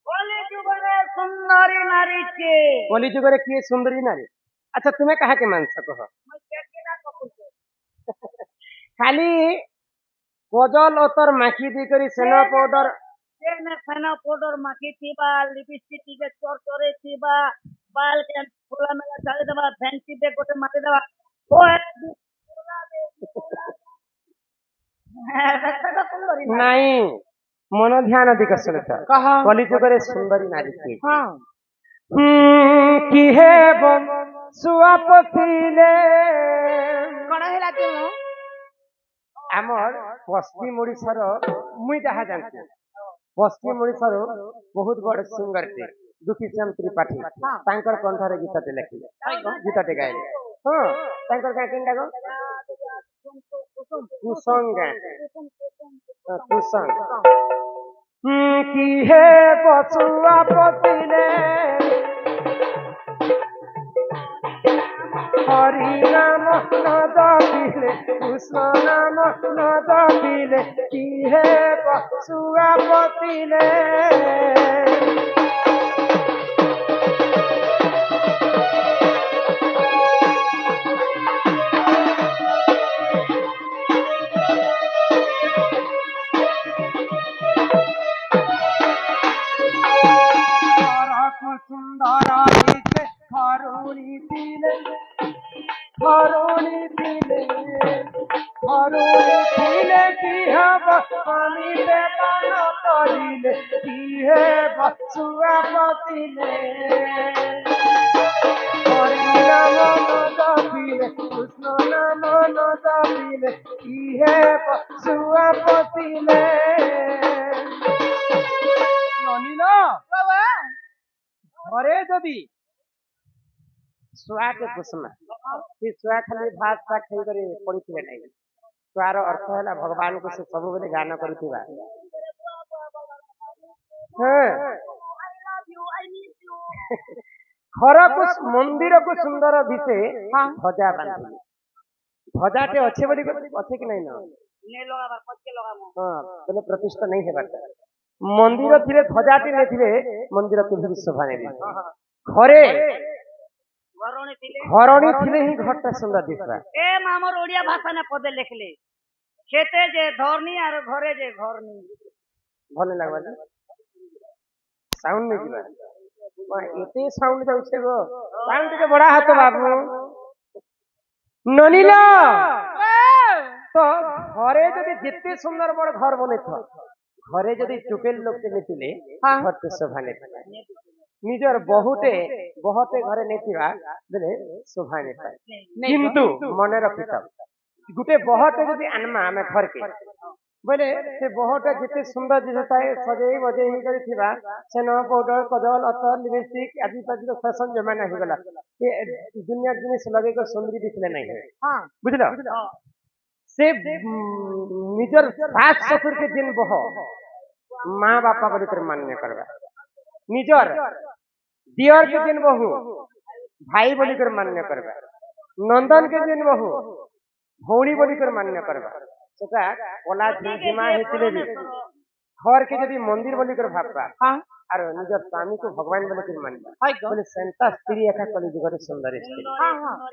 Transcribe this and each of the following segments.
কলিযুগরে সুন্দরী নারী কে? কলিযুগরে কি সুন্দরী নারী? আচ্ছা তুমি কাহাকে মানছ কহ? খালি কজল অতর মাখি দি করি সেন পাউডার ফেন পাউডার মাখি থিবা, লিপস্টিক টিকে চরচরে থিবা, বাল কে খোলা মেলা ছাড়ি দেবা, ফ্যান্সি বে গোটে মারি দেবা। নাই মন ধ্যান দিক শুনেছ কলিযুগরে সুন্দরী নারী কি? কি হে শুয়া পথিলে কଣ ହେଲା କି ମୁଁ? আমার পশ্চিম ওড়িশার মুই যাহা জানছি পশ্চিম ওড়িশার বহুত বড় সিঙ্গর टे দুঃখীশ্যাম ত্রিপাঠী তাঙ্কর কণ্ঠরে গীতটি লেখিলে গীতটি গাইলে। হ্যাঁ তাঙ্কর গাঁ কেনটা গো কুসং গাঁ কুসং কি হে পছুয়া পতিলে হরি নাম ন জপিলে কৃষ্ণ নাম ন জপিলে কি হে পছুয়া পতিলে সুন্দর দিতে খরুনি দিলে খরুনি দিলে খরুনি দিলে কি হব আমি বেতন করিলে কি হেব শুয়া পতিলে হরি নাম ন জপিলে কৃষ্ণ নাম ন জপিলে কি হেব শুয়া পতিলে। ননিল ঘরে যদি ছুଆকে ପୋଷମା ସେ ଛୁଆ ଖାଲି ଭାତ ଶାଗ ଖାଇକରି ପଡିଥିବେ ନାହିଁ। ଛୁଆର ଅର୍ଥ ହେଲା ଭଗବାନଙ୍କୁ ସେ ସବୁବେଳେ ଗାନ କରୁଥିବା। ଘରକୁ ମନ୍ଦିରକୁ ସୁନ୍ଦର ଦିଶେ ଧ୍ୱଜା ବାନ୍ଧିଲେ। ଧ୍ୱଜାଟେ ଅଛି ବୋଲି ଅଛି କି ନାଇଁ? ବୋଲେ ପ୍ରତିଷ୍ଠା ନାଇଁ ହେବାର ମନ୍ଦିର ଥିଲେ ଧ୍ୱଜାଟି ନେଇଥିଲେ ମନ୍ଦିର କେବେ ଶୋଭା ନେଇ। ଘରେ ଘରଣୀ ଥିଲେ ହିଁ ଘରଟା ସୁନ୍ଦର ଦିଶବା। ଏ ଆମର ଓଡିଆ ଭାଷା ନା ପଦେ ଲେଖିଲେ খেতে যে ধরনি আর ঘরে যে ঘরনি ଭଲ ଲାଗବା ସାଉଣ୍ଡ ନେଇଯିବା ଏତେ ସାଉଣ୍ଡ ଯାଉଛି ଗো ସାଉଣ୍ଡ ଟିକେ ବଡା ହାତ ବାବୁ। ନନିଲ ତ ଘରେ ଯଦି ଯେତେ ସୁନ୍ଦର ବଡ ଘର ବନେଇଥିବ ঘরে যদি টুকেল লোককে নেতিলে ঘরতে শোভা নেপায়। নিজের বহুতে বহতে ঘরে নেতিবা বেলে শোভা নেপায়। কিন্তু মনে রখিথ গোটে বহতে যদি আনমা আমি ঘরকে বলে সে বহটা যেতে সুন্দর জিনিস থাকে সজেই বজেই করে থিবা সেন পাউডার কজল অতর লিপস্টিক আদি পাদির ফ্যাশন জমানা হয়ে গলা দুনিয়ার জিনিস লগে করে সুন্দরী দিখলে নাই বুঝল। से निजर सास ससुर के जिन बह माँ बापा बोली कर मान्य करवा निजर दियर के जिन बहु भाई बोली कर मान्य करवा नंदन के जिन बहु भौणी बोली कर मान्य करवा सेटा ओला झिमा हेतिले भी घर के यदि मंदिर बोली कर भाबा আর নিজের স্বামীকে ভগবান বলে করে মানবা বলে সেন্তা স্ত্রী একা কলিযুগরে সুন্দর স্ত্রী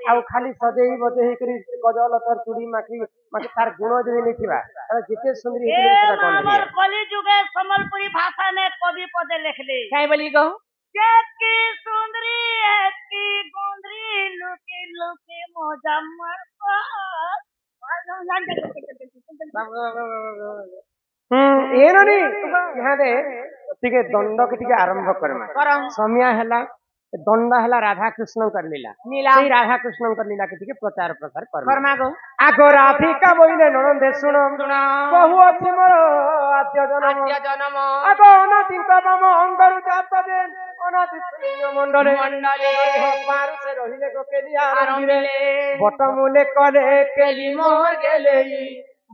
ଆଉ ଖାଲି ସଜେଇ ବଜେଇ କରି କଜଲ ତର ଚୁଡ଼ି ମାଖି ମାଖି ତାର ଗୁଣ ଯଦି ନେଇଥିବା ତାହେଲେ ଯେତେ ସୁନ୍ଦରୀ ହେଇଥିଲେ ସେଟା କଣ আমার কলিযুগে সম্বলপুরী ভাষা নে কবি পদে লেখলে কাই বলি গো কি সুন্দরী কি গুন্দরি লুকি লুকি মজা মারবা। ಏನೋನಿ ಇಹಾದೆ ಟಿಕೆ ದಂಡ ಕೆ ಟಿಕೆ ಆರಂಭ ಕरमा ಸಮಯ ହେଲା दंड है राधा कृष्ण कर लीला से राधा कृष्ण कर लीला के प्रचार प्रसार करमा आगो राधिका बोले ननंदे शुण बहु अच्छी मोर आद्य जन्म आगो अनादि मम अंगरु जात देन अनादि मंडले पारु से रहिले गो केलिया रंगिले बटमुले कले केली मोर गेले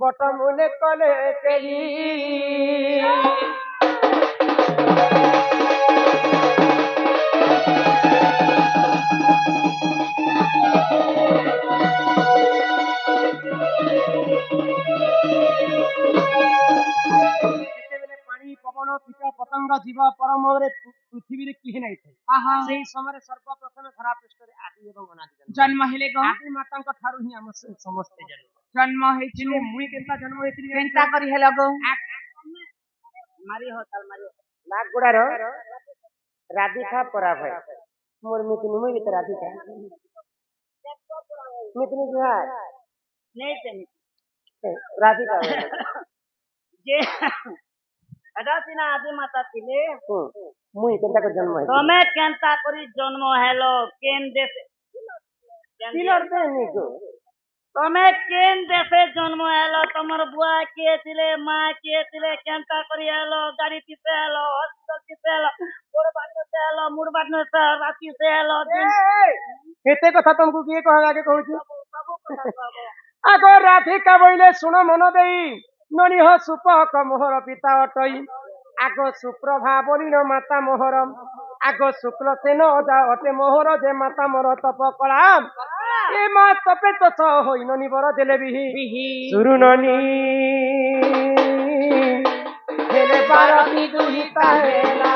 बटमुले कले केली। পতঙ্গ জীব পরমরে পৃথিবীরে কিহি নাই ଥାଏ সেই সমୟରେ সর্বপ্রথমে ধরা পৃষ্ঠରେ আদি এবং অনাদি জন্ম হেলে গো আদি মাতাଙ୍କ ଠାରୁ ହିଁ ଆମ ସମସ୍ତେ ଜନ୍ମ জন্ম ହେଇଛୁ ହେଲେ ମୁଇଁ କେନ୍ତା ଜନ୍ମ ହେଇଥିଲି କେନ୍ତା କରି ହେଲ ଗো মারি হতাল মারি ନାଗଗୁଡାର ରାଧିକା ପରାଭୟ ମୋର ମିତିନି ମୁଇଁ ବି ତ ରାଧିକା ମିତିନି ଜୁହାର নেই জানি ରାଧିକା যে এটা সিনা আদি মাতা ছিলে মুই কেନ୍ତା କରି ଜନ୍ମ ହେଇଥିଲି তুমি কেনতা করি জন্ম হেলো কেন দেশে তিলর দেনি গো তুমি কেন দেশে জন্ম হেলো তোমার বুয়া কে ছিলে মা কে ছিলে কেনতা করি হেলো গাড়ি পিছে হেলো হসপিটাল পিছে হেলো মোর বাড়িতে হেলো মোর বাড়িতে রাতি সে হেলো এতে কথা ତମକୁ କିଏ କହିଲା ଆଗେ କହୁଛି ଆଗ ରାଧିକା ବୋଇଲେ ଶୁଣ ମନ ଦେଇ ନନିହ ସୁପକ ମୋହର ପିତା ଅଟଇ ଆଗ ସୁପ୍ରଭା ବଳିନ ମାତା ମୋହର ଆଗ ଶୁକ୍ଳ ସେନ ଅଜା ଅଟେ ମୋହର ଯେ ମାତା ମୋର ତପ କଳା ଏ ମା ତପେ ତସ ହୋଇ ନନି ବର ଦେଲେ ବିହି ସୁରୁ ନନି ହେଲେ ବାରତି ଦୁହିତା ହେଲା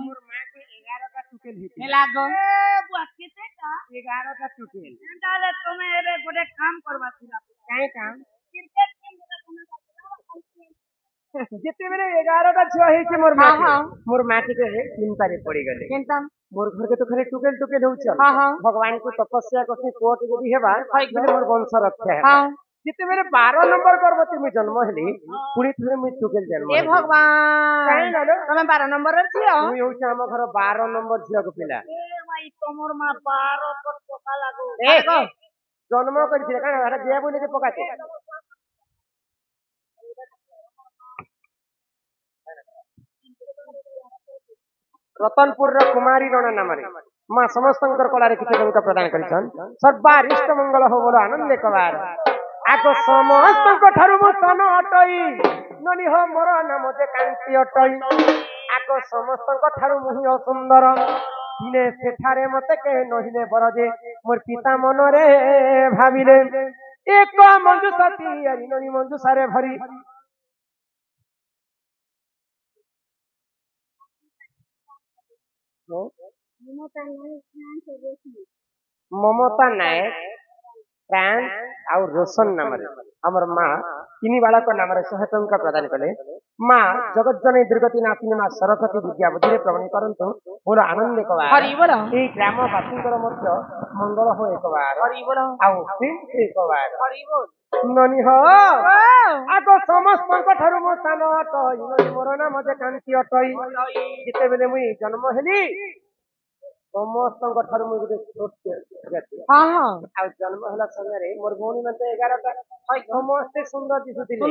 मोर माँ के 11टा टुकेल हिते হেলা গো বুয়া কেতে কা 11टा टुकेल তাহলে তুমি এবে গোটে কাম করবা ছিল काहे काम ক্রিকেট টিম গোটে তুমি ଯେତେବେଳେ 11ଟା ଝିଅ ହେଇଛି ମୋର ମା ଟିକେ ଚିନ୍ତାରେ ପଡିଗଲେ କେନ୍ତା ମୋର ଘରକେ ତ ଖାଲି ଟୁକେଲ ଟୁକେଲ ହଉଛ ଭଗବାନଙ୍କୁ ତପସ୍ୟା କରି ପୁଅଟି ଯଦି ହେବା ତାହେଲେ ମୋର ବଂଶ ରକ୍ଷା ହେବ ଯେତେବେଳେ 12 ନମ୍ବର ଗର୍ଭବତୀ ମୁଁ ଜନ୍ମ ହେଲି ପୁଣି ଥରେ ମୁଁ ଟୁକେଲ ଜନ୍ମ ଏ ହେଲି ଭଗବାନ ତମେ 12 ନମ୍ବର ଝିଅ ମୁଁ ହେଉଛି ଆମ ଘର 12 ନମ୍ବର ଝିଅକୁ ପିଲା এ ভাই তোমার মা 12 পট পোকা লাগু জন্ম କରିଥିଲେ କାରଣ ଏଟା ଦିଆ ବୋଲି ଯେ ପକାতে ରତନପୁରର କୁମାରୀ ରଣା ନାମରେ ମା ସମସ୍ତଙ୍କର କଳାରେ କିଛି ଟଙ୍କା ପ୍ରଦାନ କରିଛନ୍ତି ସର୍ବାରିଷ୍ଟ ମଙ୍ଗଳ ହଉ ବୋଲ ଆନନ୍ଦ କବାର ଆଗ ସମସ୍ତଙ୍କ ଠାରୁ ମୁଁ ସ୍ଥାନ ଅଟଇ ନନି ହୋ ମୋର ନାମ ଯେ କାନ୍ତି ଅଟଇ ଆଗ ସମସ୍ତଙ୍କ ଠାରୁ ମୁଁ ହିଁ ଅସୁନ୍ଦର ଦିନେ ସେଠାରେ ମତେ କେହି ନହିଲେ ବର ଯେ ମୋର ପିତା ମନରେ ଭାବିଲେ ଏକ ମଞ୍ଜୁଷା ତିଆରି ନନି ମଞ୍ଜୁଷାରେ ଭରି ମମତା ନାୟକ ଫ୍ରାନ୍ସ ଆଉ ରୋଶନ ନାମରେ ଆମର ମା ତିନି ବାଳକ ନାମରେ 100 ଟଙ୍କା ପ୍ରଦାନ କଲେ ମା ଜଗଜ୍ଜନନୀ ଦୁର୍ଗତି ନାସିନୀ ମା ସରସ୍ୱତୀ ବିଦ୍ୟା ବୁଦ୍ଧିରେ ପ୍ରବଣୀ କରନ୍ତୁ ମୋର ଆନନ୍ଦ କବାର ଏଇ ଗ୍ରାମବାସୀଙ୍କର ମଧ୍ୟ ମଙ୍ଗଳ ହୋ ଏକବାର ଆଉ ଏକବାର ନନି ହୋ ଆଗ ସମସ୍ତଙ୍କ ଠାରୁ ମୁଁ ସ୍ଥାନ ଅଟଇ ମୋର ନାମ ଯେ କାନ୍ତି ଅଟଇ ଯେତେବେଳେ ମୁଇଁ ଜନ୍ମ ହେଲି ସମସ୍ତଙ୍କ ଠାରୁ ମୁଁ ଗୋଟେ ଆଉ ଜନ୍ମ ହେଲା ସମୟରେ ମୋର ଭଉଣୀ ମାନେ 11ଟା ସମସ୍ତେ ସୁନ୍ଦର ଦିଶୁଥିଲେ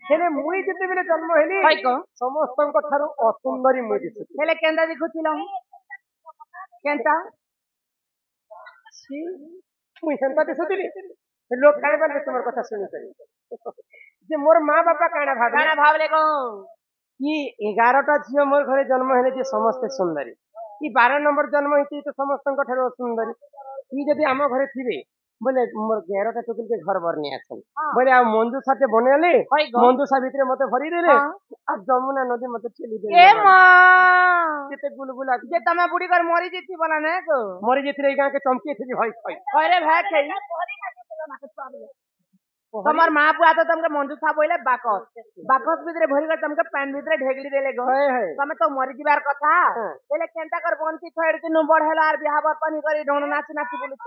ହେଲେ ମୁଇଁ ଯେତେବେଳେ ଜନ୍ମ ହେଲି ସମସ୍ତଙ୍କ ଠାରୁ ଅସୁନ୍ଦରୀ ମୁଇଁ ଦିଶୁଥିଲି ହେଲେ କେନ୍ତା ଦେଖୁଥିଲ କେନ୍ତା ମୁଇଁ ସେନ୍ତା ଦିଶୁଥିଲି ଲୋକ କାହିଁ ବୋଲେ ତୁମର କଥା ଶୁଣିକରି ଯେ ମୋର ମା ବାପା କାଣା ଭାବଲେ କଣ କି 11ଟା ଝିଅ ମୋର ଘରେ ଜନ୍ମ ହେଲେ ଯେ ସମସ୍ତେ ସୁନ୍ଦରୀ କି 12 ନମ୍ବର ଜନ୍ମ ହେଇଛି ତ ସମସ୍ତଙ୍କ ଠାରୁ ସୁନ୍ଦରୀ କି ଯଦି ଆମ ଘରେ ଥିବେ ବୋଲେ ମୋର 11ଟା ଟୁକେଲ ଘର ବରନି ଆସନ୍ ବୋଲେ ଆଉ ମଞ୍ଜୁଷାଟେ ବନେଇଲେ ମଞ୍ଜୁଷା ଭିତରେ ମତେ ଭରି ଦେଲେ ଆଉ ଯମୁନା ନଦୀ ମତେ ଠେଲି ଦେଲେ ଏ ମା କେତେ ଗୁଲଗୁଲା ଯେ ତମେ ବୁଢୀ କର ମରି ଯେତି ବଲା ନା ଗো ମରି ଯେଥିରେ ଏଇ ଗାଁକେ ଚମକେଇଥିଲି ହଇ রে ভাই খেই তোমার মা পুয়া তো তোমাকে মঞ্জুষা বইলে বাকস ভিতরে ভরি করে তোমাকে প্যান ভিতরে ঢেগলি দেলে গো তুমি তো মরি যাবার কথা তাহলে কেনটা কর বন্তি ছড় দিন বড় হলা আর বিয়া বর্তনি করে ঢোল নাচি নাচি বলুছ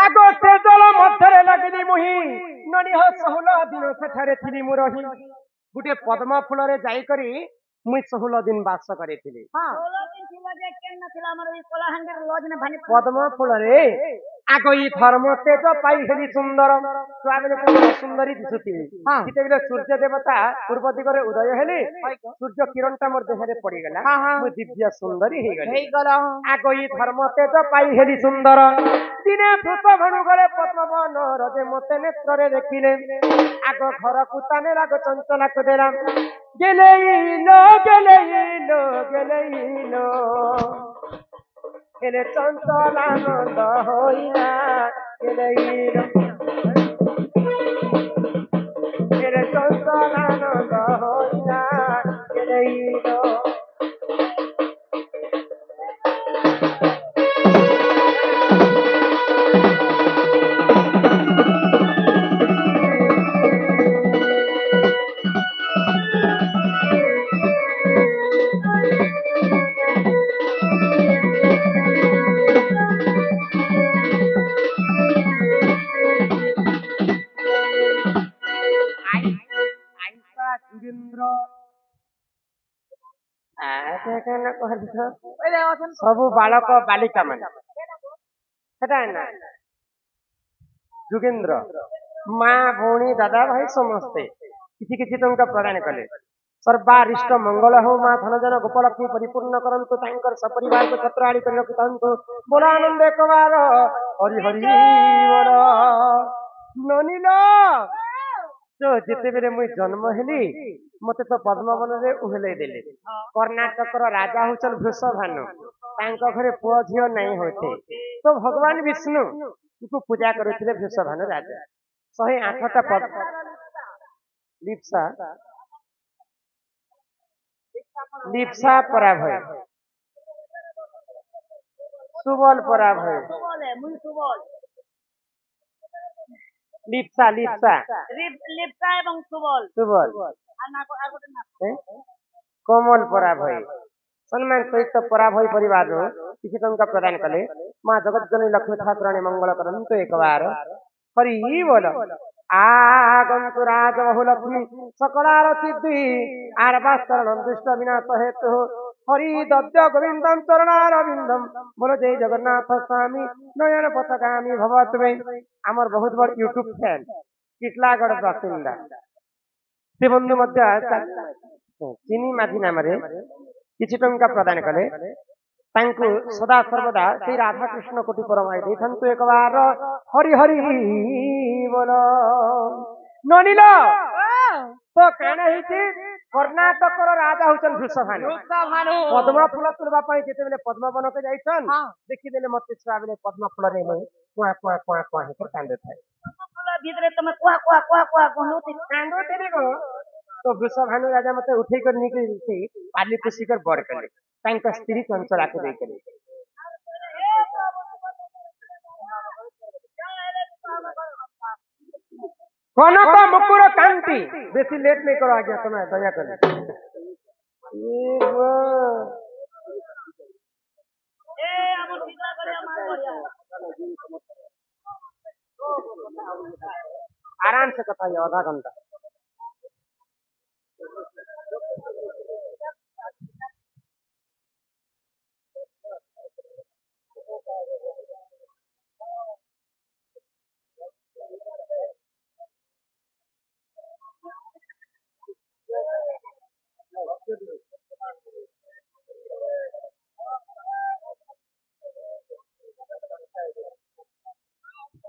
আগ ସେ ଜଳ ମଧ୍ୟରେ ଲାଗିଲି ମୁହିଁ ନନି ହୋ 16 ଦିନ ସେଠାରେ ଥିଲି ମୁଁ ରହି ଗୋଟେ ପଦ୍ମ ଫୁଲରେ ଯାଇକରି ମୁଇଁ 16 ଦିନ ବାସ କରିଥିଲି ପଦ୍ମ ଫୁଲରେ আগই ধর্ম তেজ পাই হেলি সুন্দর ছুয়াবেলে কেবল সুন্দরী দিশুথিবি যেତେବେଳେ সূর্য দেবতা পূর্ব দিগরে উদয় হেলে সূর্য কিরণটা মোর দেহরে পড়িগলা মু দিব্য সুন্দরী ହେଇଗଲି আগই ধর্ম তেজ পাই হেলি সুন্দর দিনে ভূত ভানু গলে পদ্মবন রজে মতে নেত্রে দেখিলে আগ ঘরকু তানে রাগ চঞ্চলাকু দেলাম গেলেইলো গেলেইলো গেলেইলো এলে চঞ্চলানন্দ হইয়া গেলেইলো এলে চঞ্চলানন্দ হইয়া গেলেইলো ସବୁ ବାଳକ ବାଳିକା ମାନେ ସେଟା ନା ଯୁଗେନ୍ଦ୍ର ମା ଭଉଣୀ ଦାଦା ଭାଇ ସମସ୍ତେ କିଛି କିଛି ଟଙ୍କା ପ୍ରଦାନ କଲେ ସର୍ବାରିଷ୍ଟ ମଙ୍ଗଳ ହଉ ମା ଧନଜନ ଗୋପଲକ୍ଷ୍ମୀ ପରିପୂର୍ଣ୍ଣ କରନ୍ତୁ ତାଙ୍କର ସପରିବାରକୁ ଛତ୍ରଆଳି କରି ରଖିଥାନ୍ତୁ ବୋଲ ଆନନ୍ଦ ଏକବାର ହରି ହରି ବୋଲ ନନିଲ ଯେତେବେଳେ ମୁଇଁ ଜନ୍ମ ହେଲି ମତେ ତ ପଦ୍ମବନରେ ଉହଲେଇ ଦେଲେ କର୍ଣ୍ଣାଟକର ରାଜା ହଉଛନ୍ ବୃଷଭାନୁ ତାଙ୍କ ଘରେ ପୁଅ ଝିଅ ନାଇଁ ହୋଇଥାଏ ତ ଭଗବାନ ବିଷ୍ଣୁ ପୂଜା କରୁଥିଲେ ବୃଷଭାନୁ ରାଜା 108ଟା ଲିପ୍ସା ଲିପ୍ସା ପରାଭୟ ସୁବଲ ପରାଭୟ লিপসা লিপসা লিপসা এবং সুবল সুবল কোমল পরাভয় সম্মান সহিত পরাভয় পরিবার কিছু টঙ্কা প্রদান কলে মা জগজ্জনী লক্ষ্মী ঠাকুরাণী মঙ্গল করন্তু একবার হরি বল আগন্তু রাজ বহু লক্ষ্মী সকলার সিদ্ধি আর বাস্তরণ দুষ্ট বিনাশ হেতু হরি দব্য গোবিন্দম চরণারবিন্দম বলো জয় জগন্নাথ স্বামী নয়ন পথগামী ভব তুমি আমার বহুত বড় ইউটিউব ফ্যান কিটলাগড় বাসিন্দা সে বন্ধু মধ্যে চিনি মাঝি নামে কিছু টঙ্কা প্রদান কলে তাଙ୍କୁ সদা সর্বদা সেই রাধা কৃষ্ণ কোটি পরমাই ଦେଇଥାନ୍ତୁ একবার হরি হরি বল ননিল তো কানা ହେଇଛି কর্ণাটকর রাজা হচ্ছেন বৃষভানু পদ্ম ফুল তুলবা পাই যেতেবেলে পদ্মবনকে যাইছন দেখিদেলে মতে ছুয়া বেলে পদ্ম ফুলরে মই কুয়া কুয়া কুয়া কুয়া হেকর কান্দে থাকে ফুল ভিতরে তুমি কুয়া কুয়া কুয়া কুয়া গনুতি কান্দো তেরে গো তো বৃষভানু রাজা মতে উঠেই করে নিকে সেই পালি পুষিকর বড় কলে তাଙ୍କ ସ୍ତ୍ରୀ ଚଞ୍ଚଳାକୁ ଦେଇଥିଲେ কনক মুকুর কান্তি বেশি লেট नहीं करो आज्ञा तुम्हें दया कर आराम से कथा आधा घंटा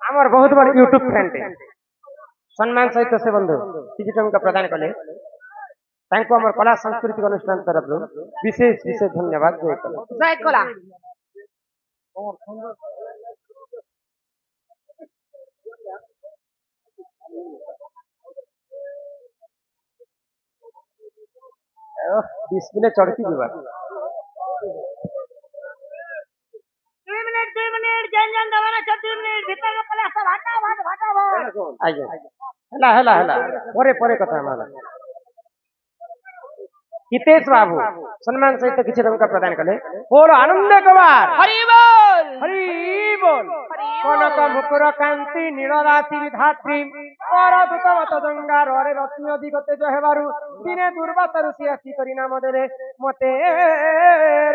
আমার বহুত বড় ইউটিউব ফ্যান সম্মান সহিত সে বন্ধু কিছু টঙ্কা প্রদান কলে তাଙ୍କୁ আমার কলা সাংস্কৃতিক অনুষ্ঠান তরফରୁ বিশেষ বিশেষ ধন্যবাদ জয় কলা ডিসপ্লে চড়কি ଯିବା 2 मिनट जन दवाना 2 मिनट भीतर का पला सब हटा ଆଜ୍ଞା ହେଲା ହେଲା ହେଲା ପରେ ପରେ କଥା ଆମର हितेश बाबू सम्मान सहित किसी टंका प्रदान कले बोल आनंद कुमार हरि बोल हरि बोल कनक मुकुर कांति नीलराशि विधात्री पर दूतवत गंगार रे रश्मि अधिक तेज हेबारु दिने दुर्वासा ऋषि आसी करी नाम देले मते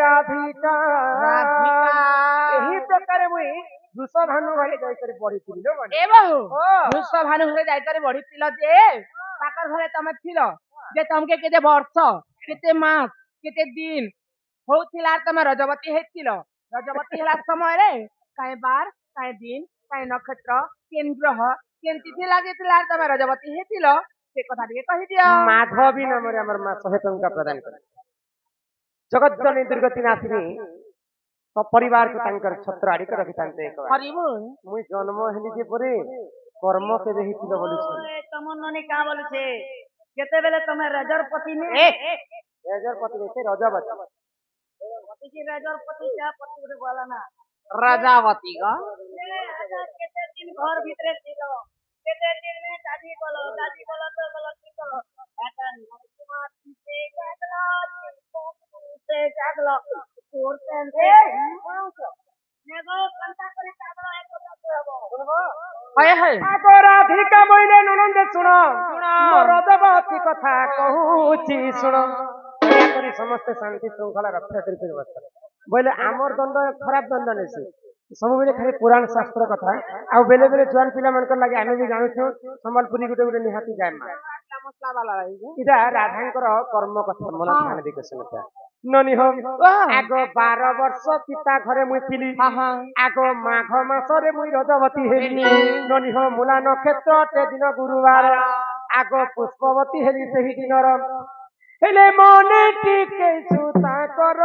राधिका एही प्रकार मुई দুশো ভানু ঘরে যাইকরি পড়িছিল মানে এ বহু ও দুঃখ ভানু ঘরে যাইতারে বড়িছিল যে তাকর ঘরে তুমি ছিল যে তমকে কেতে বর্ষ কেতে মাস কেতে দিন হউছিল আর তুমি রজবতী হেছিল রজবতী হেলা সময় কাই বার কাই দিন কাই নক্ষত্র কেন গ্রহ কেন তিথি লাগিছিল আর তুমি রজবতী হেছিল সে কথা ଟିକେ କହିଦିଅ ମାଧବୀ ନାମରେ ଆମର ମା 100 ଟଙ୍କା ପ୍ରଦାନ କଲେ ଜଗତଜନନୀ ଦୁର୍ଗତି ନାଶିନୀ ପରିବାରକୁ ତାଙ୍କର ଛତ୍ର ଆଡ଼ିକି ରଖିଥାନ୍ତେ ହରିବୁ ମୁଇଁ ଜନ୍ମ ହେଲି ଯେ ପରେ କର୍ମ କେବେ ହେଇଥିଲ ବୋଲୁଛି ତମର ନନି କା ବୋଲୁଛେ କେତେବେଳେ ତମେ ରେଜର ପତି ନେ ରେଜରପତି ସେ ରଜବତୀ ପତି କି ରେଜର ପତି ଯା ପତି ଗୋଟେ ବୋଲା ନା ରଜାବତୀ ଗ କେତେ ଦିନ ଘର ଭିତରେ ছিল କେତେ ଦିନ में दादी बोलो तो बोलो की बोलो এটা নরসিমা দিতে জাগলো করতে নেগো কান্তা করে জাগলো এক কথা কইবো শুনবো হায় হায় ଆଗ ରାଧିକା ବୋଇଲେ ନଣନ୍ଦେ ଶୁଣ ମୋ ରଜବତୀ କଥା କହୁଛି ଶୁଣ ଦୟାକରି ସମସ୍ତେ ଶାନ୍ତି ଶୃଙ୍ଖଳା ରକ୍ଷା କରିକି ବସ ବୋଇଲେ ଆମର ଦଣ୍ଡ ଖରାପ ଦଣ୍ଡ ନେସି ସବୁବେଳେ ଖାଲି ପୁରାଣ ଶାସ୍ତ୍ର କଥା ଆଉ ବେଲେ ବେଲେ ଜୁଆନ ପିଲାମାନଙ୍କର ଲାଗି ଆମେ ବି ଜାଣୁଛୁ ସମ୍ବଲପୁରୀ ଗୋଟେ ଗୋଟେ ନିହାତି ଯାଏ ମସଲା ବାଲା ରହିଛି ଏଇଟା ରାଧାଙ୍କର କର୍ମ କଥା ମନ ଧ୍ୟାନ ଦେଇକି ଶୁଣୁଥା ନନି ହୋ ଆଗ 12 ବର୍ଷ ପିତା ଘରେ ମୁଇଁ ଥିଲି ଆଗ ମାଘ ମାସରେ ମୁଇଁ ରଜବତୀ ହେଲି ନନି ହୋ ମୂଲା ନକ୍ଷତ୍ର ତେ ଦିନ ଗୁରୁବାର ଆଗ ପୁଷ୍ପବତୀ ହେଲି ସେହି ଦିନର ହେଲେ ମନେ ଟିକେ ସୁତା କର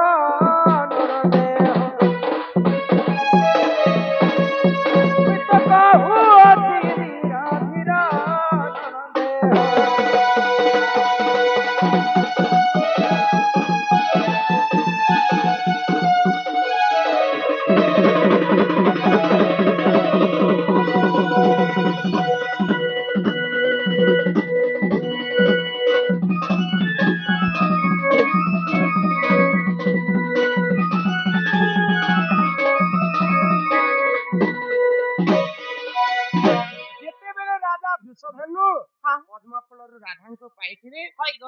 ରାଧାଙ୍କୁ ପାଇଥିଲେ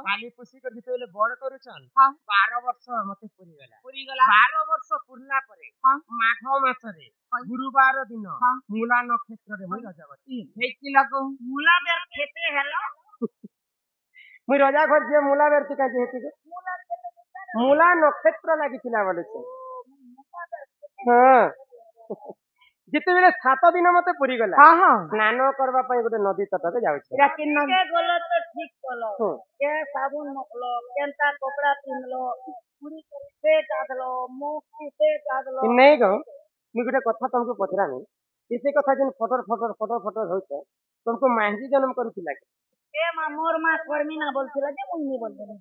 କାଲି ପୁଷିକ ଯେତେବେଳେ ବଡ କରୁଛନ୍ 12 ବର୍ଷ ମତେ ପୁରିଗଲା 12 ବର୍ଷ ପୁରିଲା ପରେ ମାଘ ମାସରେ ଗୁରୁବାର ଦିନ ମୂଲା ନକ୍ଷତ୍ରରେ ମୁଇଁ ରଜବତୀ ହେଇছিল মুলা বের খেতে হেলো ମୁଇଁ ରଜା ଘର ଯିଏ ମୂଲା ବେରତି କାଜି ହେତିକେ ମୂଲା ନକ୍ଷତ୍ର ଲାଗିଥିଲା ବୋଲୁଛେ ହଁ ଯେତେବେଳେ 7 ଦିନ ମତେ ପୁରିଗଲା ସ୍ନାନ କରିବା ପାଇଁ ଗୋଟେ ନଦୀ ତଟରେ ଯାଉଛି কে গলো তো ঠিক কলো কে সাবুন মকলো কেনতা কপড়া পিনলো পুরি করে গাদলো মুখ से गादलो नहीं गो मुझे गोटे कथा तुमको पचरानी इसे कथा जिन फटर होते तुमको माहिती जन्म करुथिला के ए मा मोर मा कर्मी ना बोलथिला जे मुई नी बोलथिला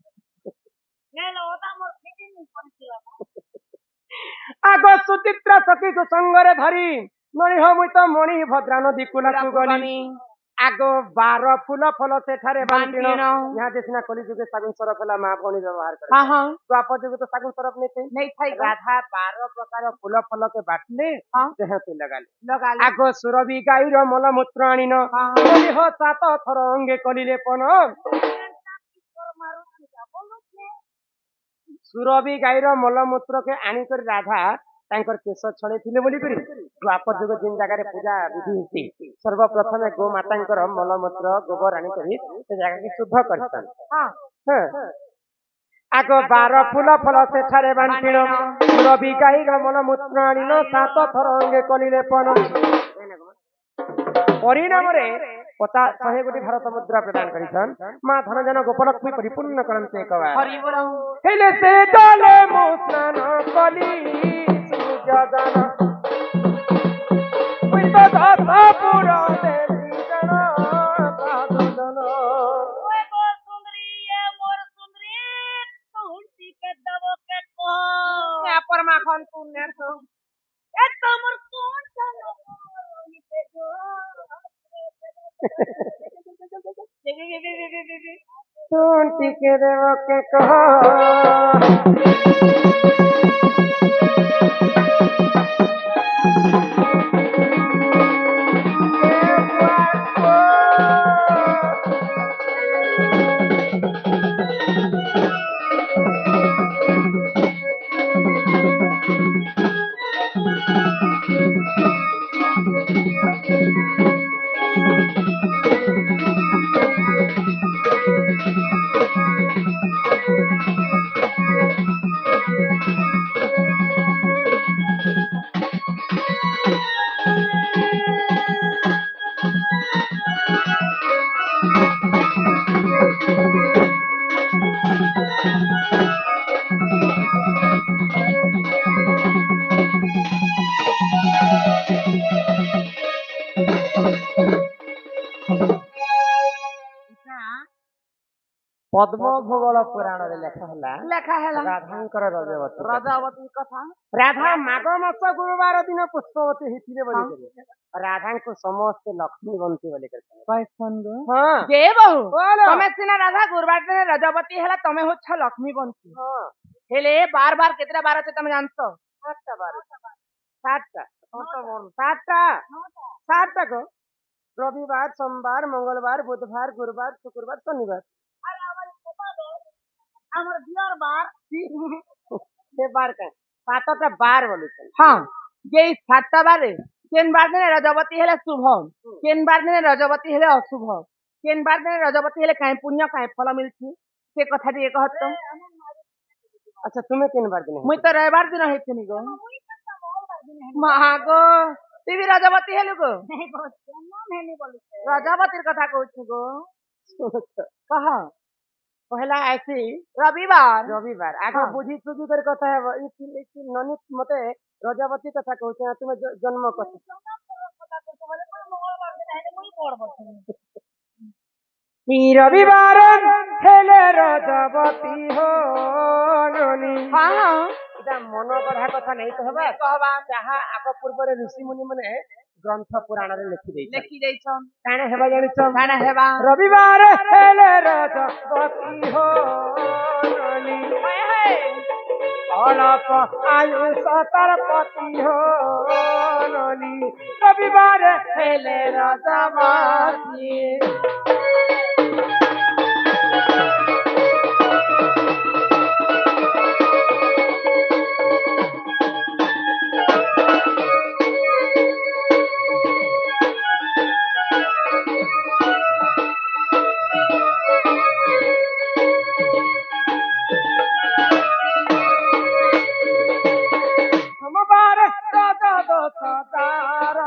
नेलो ओटा मोर फिटिंग नी करथिला आगो सुचित्रा सखी को संगरे धरी नणी हो मुई तो मणि भद्रा नदी कुलकु गली आगो 12 फूल फल सेठारे बांटिनो यहाँ देसिना कली जुगे सागुन सरफ हला मा भणी व्यवहार करे तो आप जुगे तो सागुन सरफ नहीं थाई राधा 12 प्रकार फूल फल के बाटले देह पे लगाले आगो सुरभि गाईर मल मूत्र आनिनो कली हो 7 थर अंगे कलिले पन सुरभि गाईर मल मूत्र के आनी कर राधा तांकर केश छळे थिले बोली करी द्वापर जुग जिन जगह पूजा विधि होती सर्वप्रथम गो मातांकर मल मूत्र गोबर आनी करी से जगह के शुद्ध करतन आगो 12 फूल फल सेठारे बांटिनो सुरभि गाईर मल मूत्र आनिनो 7 थर अंगे कलिले पन परिणाम रे 100 कोटी भारत मुद्रा प्रदान करिछन मां धनजन गोपलक्ष्मी परिपूर्ण करन्ते एकबार हेले से जले मुस्नान कली सुजगन वितो दाता पुरा देवी जन साधन ओए गो सुंदरी ए मोर सुंदरी तो हुंती के दबो के को या परमा खन पुण्य तो ए तो मोर कोन चलो इते जो सुन टिके देव के कह ପଦ୍ମଭୂଗୋଳ ପୁରାଣରେ ଲେଖା ହେଲା ଲେଖା ହେଲା ରାଧାଙ୍କର ରଜବତୀ ରଜବତୀ କଥା ରାଧା ମାଘ ମାସ ଗୁରୁବାର ଦିନ ପୁଷ୍ପବତୀ ହେଇଥିଲେ ବୋଲିକରି ରାଧାଙ୍କୁ ସମସ୍ତେ ଲକ୍ଷ୍ମୀବନ୍ତୀ ବୋଲି କହିଥିଲେ। ହଁ ଯେ ବହୁ बोलो। ତମେ ସିନା ରାଧା ଗୁରୁବାର ଦିନ ରଜବତୀ ହେଲା ତମେ ହଉଛ ଲକ୍ଷ୍ମୀବନ୍ତୀ ହଁ ହେଲେ ବାର ବାର କେତେଟା ବାର ଅଛି ତମେ ଜାଣିଛ ସାତଟା ବାର ସାତଟା ସାତଟା ସାତଟା को रविवार सोमवार मंगलवार बुधवार गुरुवार शुक्रवार शनिवार আমার বিয়ার বার से बार का सातटा बार बोली ହଁ ଯେ ଏଇ ସାତଟା ବାରରେ କେନ୍ ବାର ଦିନେ ରଜବତୀ ହେଲେ ଶୁଭ କେନ୍ ବାର ଦିନେ ରଜବତୀ ହେଲେ ଅଶୁଭ କେନ୍ ବାର ଦିନେ ରଜବତୀ ହେଲେ କାହିଁ ପୁଣ୍ୟ କାହିଁ ଫଳ ମିଳୁଛି ସେ କଥା ଟିକେ କହ ତ अच्छा तुम्हें तीन बार दिन ମୁଇଁ ତ ରବିବାର ଦିନ ହେଇଥିନି ଗୋ ମାଗୋ ତୁ ବି ରଜବତୀ ହେଲୁ ଗୋ ରଜବତୀର କଥା କହୁଛୁ ଗୋ କହ पहला ऐसी ରବିବାର रविवार आगे हाँ। बुझी सुझी कर कथा है ननी मते रजावती कथा कहते हैं तुम्हें जन्म कथा रविवार हेले रजावती हो ननी ହଁ ହଁ এটা মন গঢ়া কথা নেই তো হবা କହବା ଯାହା ଆଗ ପୂର୍ବରେ ଋଷି ମୁନି ମାନେ ଗ୍ରନ୍ଥ ପୁରାଣରେ ଲେଖି ଦେଇଛନ୍ତି ଲେଖି ଯାଇଛନ୍ କାଣା ହେବା ଜାଣିଛ କାଣା ହେବା ରବିବାର ହେଲେ ରଜପତି ହୋ ନନି ଅଳପ ଆୟୁଷ ତାର ପତି ହୋ ନନି ରବିବାର ହେଲେ ରଜପତି সোমবার রজ দোষ তার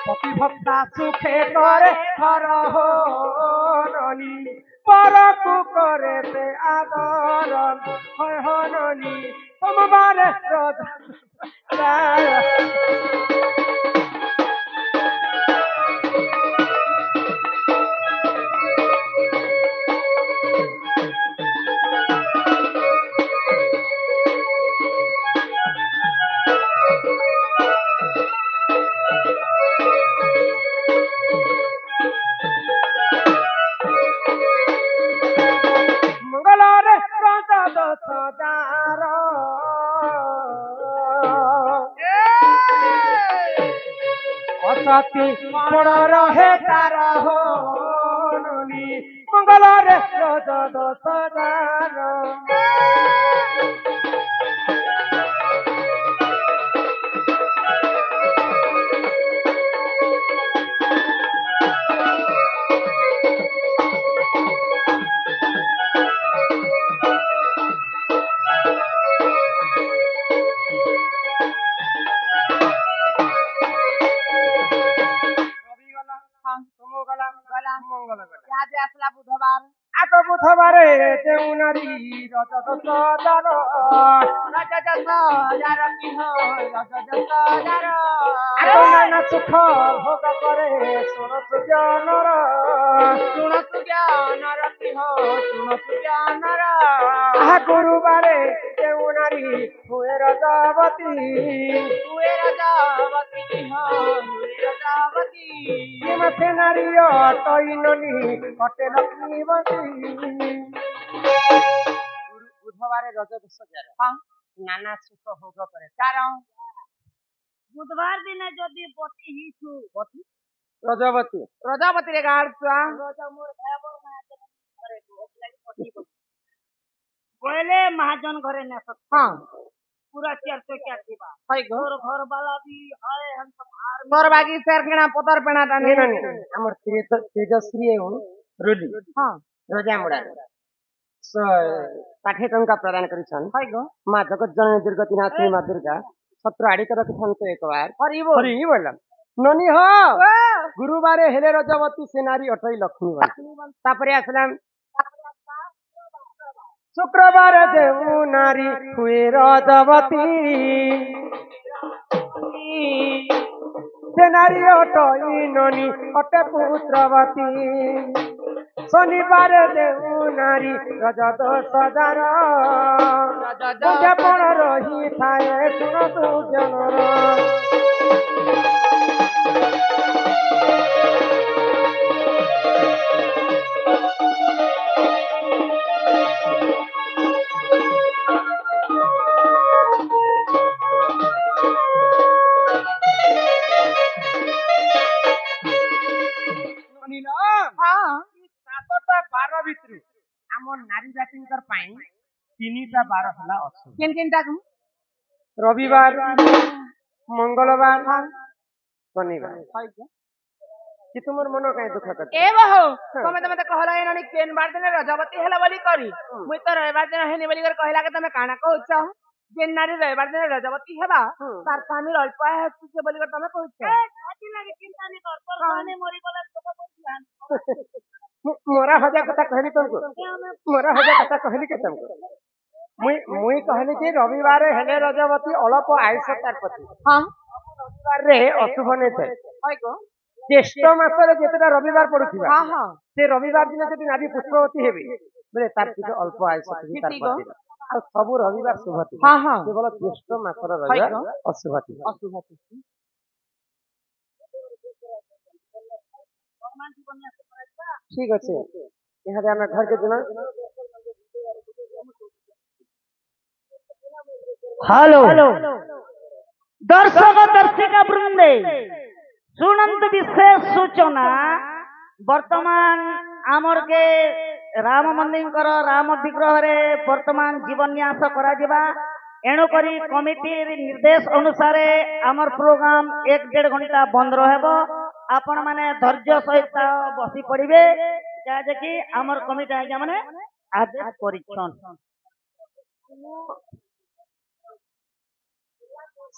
প্রতিভক্তা সুখে করে হর হো ননি পরকু করে সে আদর হয় হো ননি সোমবার রজ মঙ্গলরে রজ দোষ যার অসতি বড় রহে তার হো ননি মঙ্গলরে রজ দোষ যার মঙ্গল গলা ଇହାଦେ ଆସିଲା ବୁଧବାର আগ বুধবারে দেউনারি রজ দোষ যার ରଜ ଦଶ ହଜାର କିହ ରଜ ଦଶ ହଜାର নানা সুখ ভোগ করে ষোড়শ জনর ଶୁଣତୁ ଜ୍ଞାନର କିହ ଶୁଣତୁ ଜ୍ଞାନର আহা গুরুবারে দেউনারি হুয়ে রজবতী ହୁଏ ରଜବତୀ କିହ ହୁଏ ରଜବତୀ মাসে নারী অটইননি অটে লক্ষ্মীবতী বুধবারে রজ দোষ যার ହଁ নানা সুখ ভোগ করে କାରଣ বুধবার দিনে যদি বতি হিসু রজবতী ରଜବତୀରେ ଗାଡ଼ ଛୁଆ বলে মহাজন ঘরে নেস ହଁ পুরা 400 দিবা হয় গো ঘর ঘর বালা বি হায় হম সব আর ତୋର ବାଗି ସେର କିଣା ପତର ପେଣାଟା ନାଇଁ ନେଇ ନାଇଁ ଆମର ତେଜଶ୍ରୀ ଏବଂ ରୋଲି ହଁ ରଜାମୁଡ଼ା ଷାଠିଏ ଟଙ୍କା ପ୍ରଦାନ କରିଛନ୍ତି হয় গো ମା ଜଗତ ଜନନୀ ଦୁର୍ଗତି ନାଥିନୀ ମା ଦୁର୍ଗା ସତ୍ର ଆଡ଼ିକ ରଖିଥାନ୍ତୁ ଏକ ବାର ହରିବ ହରି ବୋଲ ନନି ହ ଗୁରୁବାରେ ହେଲେ ରଜବତୀ ସେ ନାରୀ ଅଟଇ ଲକ୍ଷ୍ମୀ ତାପରେ ଆସିଲା শুক্রবার দেউ নারী হুয়ে রজবতী ସେ ନାରୀ ଅଟଇନନି ଅଟେ ପୁତ୍ରବତୀ ଶନିବାର ଦେଉ ନାରୀ ରଜ ଦୋଷଦାର ପୂଜାପଣ ରହିଥାଏ ଶୁଣନ୍ତୁ ଜନର ସାତଟା ବାର ଭିତରୁ ଆମ ନାରୀ ଜାତିଙ୍କର ପାଇଁ ତିନିଟା ବାର ହେଲା ଅଛି କେନ୍ଟା ରବିବାର ମଙ୍ଗଳବାର ଶନିବାର କି ତୁମର ମନ କାହିଁ ଦୁଃଖ କରୁଛ ଏ ବହୁ ତମେ ତ ମତେ କହିଲ ଏନଣି କେନ୍ ବାର ଦିନ ରଜବତୀ ହେଲା ବୋଲି କରି ମୁଇଁ ତ ରବିବାର ଦିନ ହେନି ବୋଲି କରି କହିଲା ତମେ କାଣା କହୁଛ ଯେ ନାରୀ ରବିବାର ଦିନ ରଜବତୀ ହେବା ତାର ସ୍ୱାମୀ ଅଳ୍ପ ହେସୁଛେ ବୋଲି କରି ତମେ କହୁଛ मोरा हजा कथा कहली तुमको मोरा हजा कथा कहली के तुमको मुई कहली कि रविवार हेले रजवती अलप आयुष तार प्रति हां रविवार रे अशुभ नै थे होय को ज्येष्ठ मासरे जेतेटा रविवार पडुथिबा हां हां से रविवार दिन जदि नारी पुष्पवती हेबे बोले तार किछ अल्प आयुष थी तार प्रति आ सब रविवार शुभ थी हां हां केवल ज्येष्ठ मासर रविवार अशुभ थी ठीक अच्छे यहाँ आम घर के जिमा हेलो दर्शक दर्शिका वृंदे शुणंतु विशेष सूचना वर्तमान आमर के राम मंदिर राम विग्रह रे वर्तमान जीवन्यास करा जिबा एणु करी कमिटी निर्देश अनुसार आमर प्रोग्राम 1-1.5 घंटा बंद रहबो आपण माने धैर्य सहित बसी पड़िबे जे कि आमर कमिटी आज्ञा माने आदेश करिछन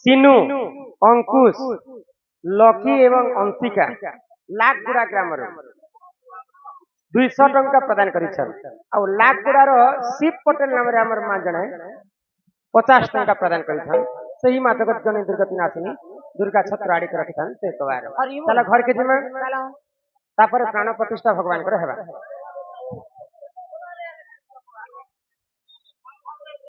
सिनु अंकुश लकी एवं अंशिका लाखगुड़ा ग्राम 200 टंका प्रदान करिछन आ लाखगुड़ा रो शिव पटेल नाम रे हमर मां जणे 50 टंका प्रदान करिछन सही मां जगत जने दुर्गति नाशिनी दुर्गा छत्र आड़ी के रखिथन से तवार चला घर के जिम्मा तापर प्राण प्रतिष्ठा भगवान करे हेबा